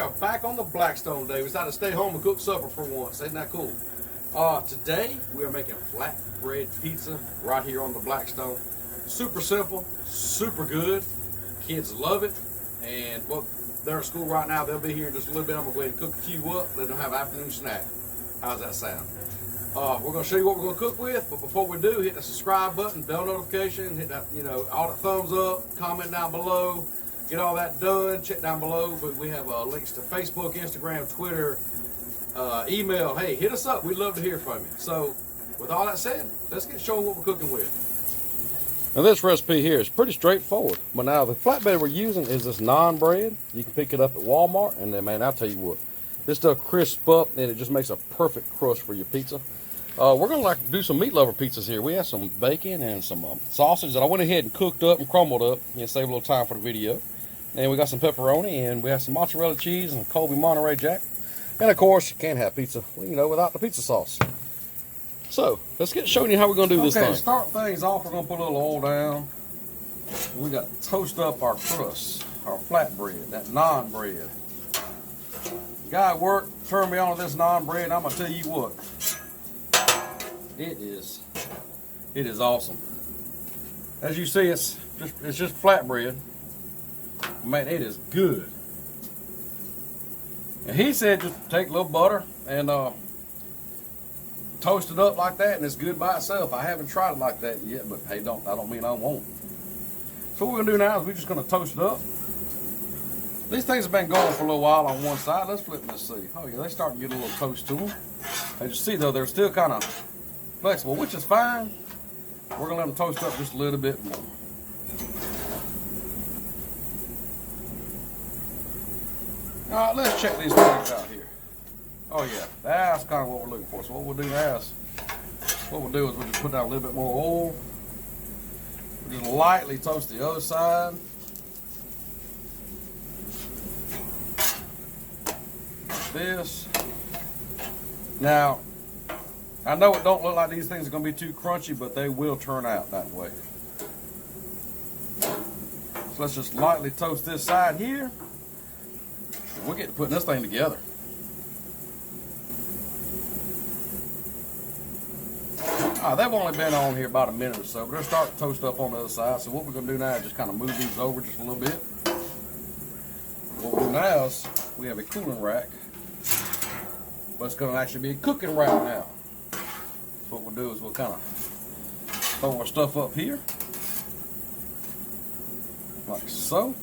are back on the Blackstone day. We decided to stay home and cook supper for once. Isn't that cool? Today we are making flatbread pizza right here on the Blackstone. Super simple, super good. Kids love it. And well, they're at school right now. They'll be here in just a little bit. I'm gonna go ahead and cook a few up. Let them have an afternoon snack. How's that sound? We're gonna show you what we're gonna cook with, but before we do, hit the subscribe button, bell notification, hit that, all the thumbs up, comment down below, get all that done. Check down below, but we have links to Facebook, Instagram, Twitter, email. Hey, hit us up. We'd love to hear from you. So, with all that said, let's get showing what we're cooking with. Now this recipe here is pretty straightforward, but now the flatbread we're using is this naan bread. You can pick it up at Walmart, and then, man, I'll tell you what, this stuff crisps up and it just makes a perfect crust for your pizza. We're gonna do some meat lover pizzas here. We have some bacon and some sausage that I went ahead and cooked up and crumbled up and save a little time for the video. And we got some pepperoni, and we have some mozzarella cheese and Colby Monterey Jack. And of course, you can't have pizza, without the pizza sauce. So let's get showing you how we're gonna do this thing. Okay, to start things off, we're gonna put a little oil down. We got to toast up our crust, our flatbread, that naan bread. Guy at work turned me on to this naan bread, and I'm gonna tell you what, it is awesome. As you see, it's just flatbread. Man, it is good. And he said just take a little butter and toast it up like that, and it's good by itself. I haven't tried it like that yet, but hey, I don't mean I won't. So what we're gonna do now is we're just gonna toast it up. These things have been going for a little while on one side. Let's flip them and see. Oh yeah, they starting to get a little toast to them. As you see though, they're still kind of flexible, which is fine. We're gonna let them toast up just a little bit more. All right, let's check these things out here. Oh yeah, that's kind of what we're looking for. So what we'll do now is, we'll just put down a little bit more oil. We'll just lightly toast the other side. Like this. Now, I know it don't look like these things are going to be too crunchy, but they will turn out that way. So let's just lightly toast this side here. We'll get to putting this thing together. They've only been on here about a minute or so, but they're starting to toast up on the other side. So what we're going to do now is just kind of move these over just a little bit. What we'll do now is we have a cooling rack, but it's going to actually be a cooking rack now. So what we'll do is we'll kind of throw our stuff up here, like so.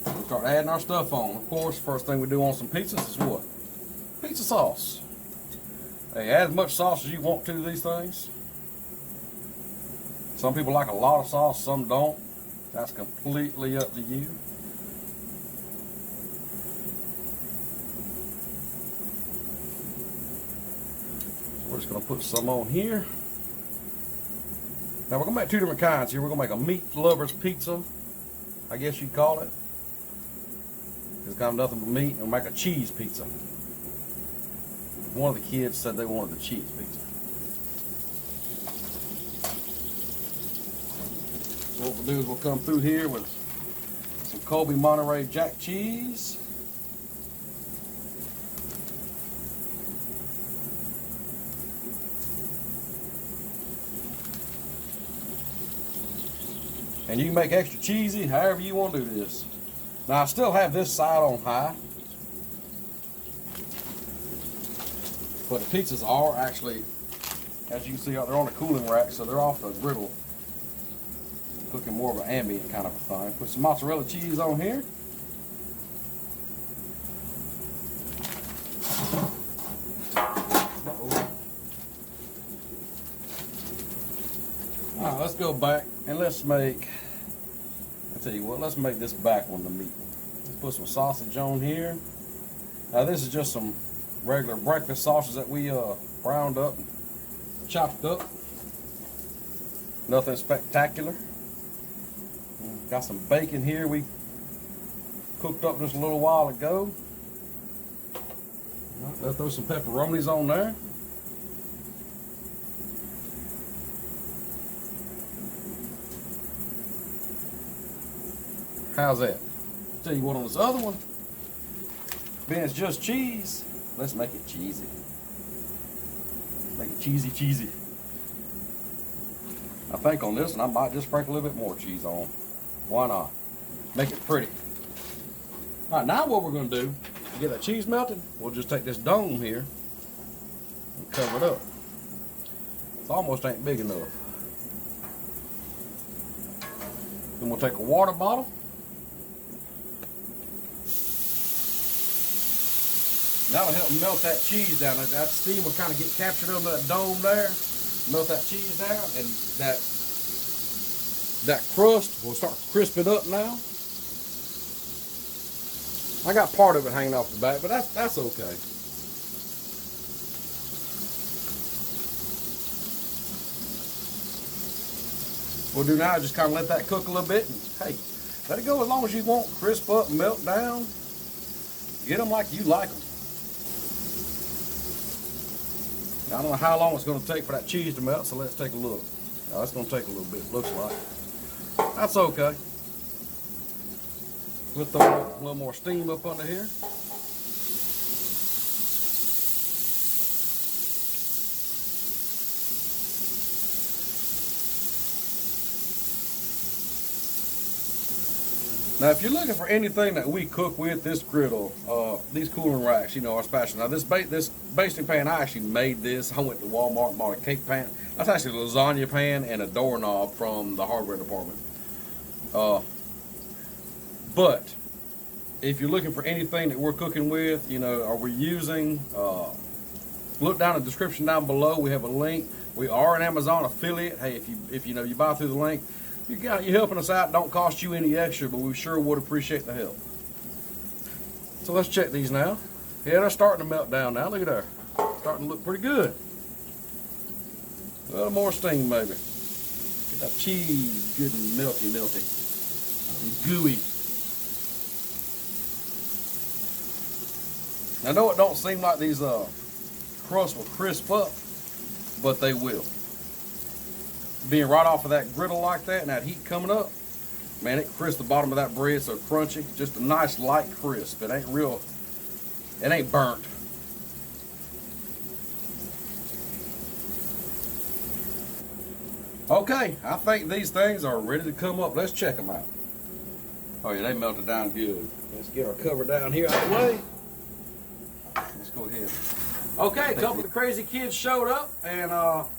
We'll start adding our stuff on. Of course, first thing we do on some pizzas is what? Pizza sauce. Hey, add as much sauce as you want to these things. Some people like a lot of sauce, some don't. That's completely up to you. So we're just going to put some on here. Now we're going to make two different kinds here. We're going to make a meat lover's pizza, I guess you'd call it. It's got nothing but meat, and we'll make a cheese pizza. One of the kids said they wanted the cheese pizza. So what we'll do is we'll come through here with some Colby Monterey Jack cheese. And you can make extra cheesy however you want to do this. Now I still have this side on high, but the pizzas are actually, as you can see, they're on a cooling rack, so they're off the griddle, cooking more of an ambient kind of a thing. Put some mozzarella cheese on here. All right, let's go back and let's make, I'll tell you what, let's make this back one the meat one. Let's put some sausage on here. Now this is just some regular breakfast sausage that we browned up and chopped up. Nothing spectacular. Got some bacon here we cooked up just a little while ago. Let's throw some pepperonis on there. How's that? Tell you what, on this other one, being it's just cheese, let's make it cheesy. Make it cheesy. I think on this one I might just sprinkle a little bit more cheese on. Why not? Make it pretty. All right, now what we're going to do to get that cheese melted, we'll just take this dome here and cover it up. It almost ain't big enough. Then we'll take a water bottle. That'll help melt that cheese down. That steam will kind of get captured under that dome there. Melt that cheese down, and that crust will start crisping up now. I got part of it hanging off the back, but that's okay. What we'll do now is just kind of let that cook a little bit, and hey, let it go as long as you want. Crisp up, melt down. Get them like you like them. I don't know how long it's going to take for that cheese to melt, so let's take a look. Now, that's going to take a little bit, looks like. That's okay. We'll throw a little more steam up under here. Now, if you're looking for anything that we cook with, this griddle, these cooling racks, you know, our spatula. Now, this basting pan, I actually made this. I went to Walmart and bought a cake pan. That's actually a lasagna pan and a doorknob from the hardware department. But if you're looking for anything that we're cooking with, you know, or we're using, look down in the description down below. We have a link. We are an Amazon affiliate. Hey, if you know you buy through the link, you're helping us out. Don't cost you any extra, but we sure would appreciate the help. So let's check these now. Yeah, they're starting to melt down now. Look at there. Starting to look pretty good. A little more steam, maybe. Get that cheese good and melty and gooey. Now, I know it don't seem like these crusts will crisp up, but they will. Being right off of that griddle like that and that heat coming up, man, it crisps the bottom of that bread so crunchy. Just a nice light crisp. It ain't real, it ain't burnt. Okay, I think these things are ready to come up. Let's check them out. Oh yeah, they melted down good. Let's get our cover down here out of the way. Let's go ahead. Okay, a couple of the crazy kids showed up, and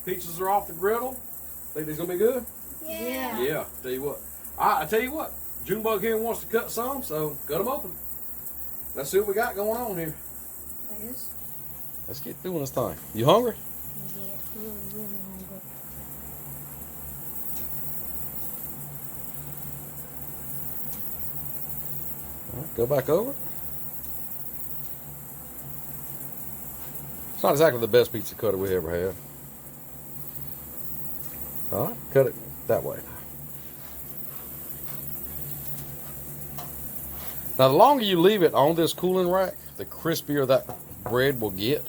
pizzas are off the griddle. Think these gonna be good? Yeah. Yeah. Tell you what. I tell you what. Junebug here wants to cut some, so cut them open. Let's see what we got going on here. Let's get doing this thing. You hungry? Yeah, really hungry. All right, go back over it. It's not exactly the best pizza cutter we ever had. All right, cut it that way. Now, the longer you leave it on this cooling rack, the crispier that bread will get,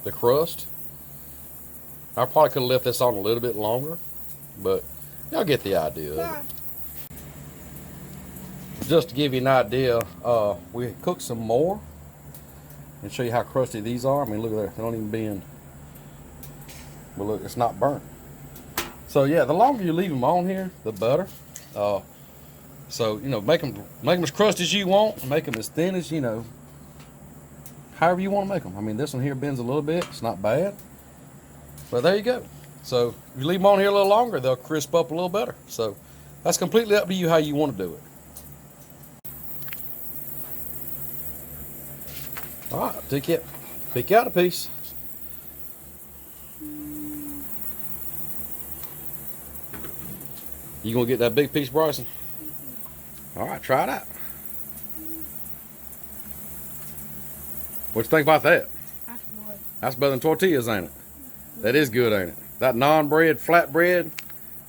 the crust. I probably could have left this on a little bit longer, but y'all get the idea of it. Just to give you an idea, we cooked some more and show you how crusty these are. I mean, look at that, they don't even bend. But look, it's not burnt. So yeah, the longer you leave them on here, the better. So you know, make them as crusty as you want. Make them as thin as you know. However you want to make them. I mean, this one here bends a little bit. It's not bad. But there you go. So if you leave them on here a little longer, they'll crisp up a little better. So that's completely up to you how you want to do it. All right, pick out a piece. You gonna get that big piece, Bryson? All right, try it out. What you think about that? That's good. That's better than tortillas, ain't it? That is good, ain't it? That non-bread, flatbread,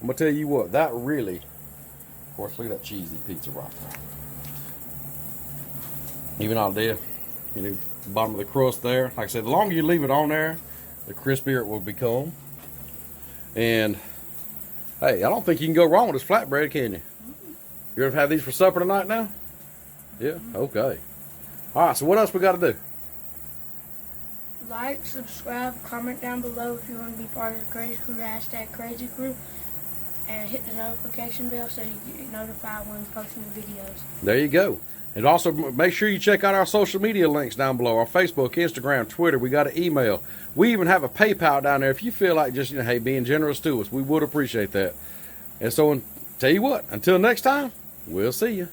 I'm gonna tell you what, that really, of course, look at that cheesy pizza right there. Even all there, you know, bottom of the crust there. Like I said, the longer you leave it on there, the crispier it will become. And hey, I don't think you can go wrong with this flatbread, can you? You ever have these for supper tonight now? Yeah? Okay. All right, so what else we got to do? Like, subscribe, comment down below if you want to be part of the Crazy Crew, hashtag Crazy Crew, and hit the notification bell so you get notified when we post new videos. There you go. And also make sure you check out our social media links down below. Our Facebook, Instagram, Twitter. We got an email. We even have a PayPal down there if you feel like just, hey, being generous to us. We would appreciate that. And so, tell you what, until next time, we'll see you.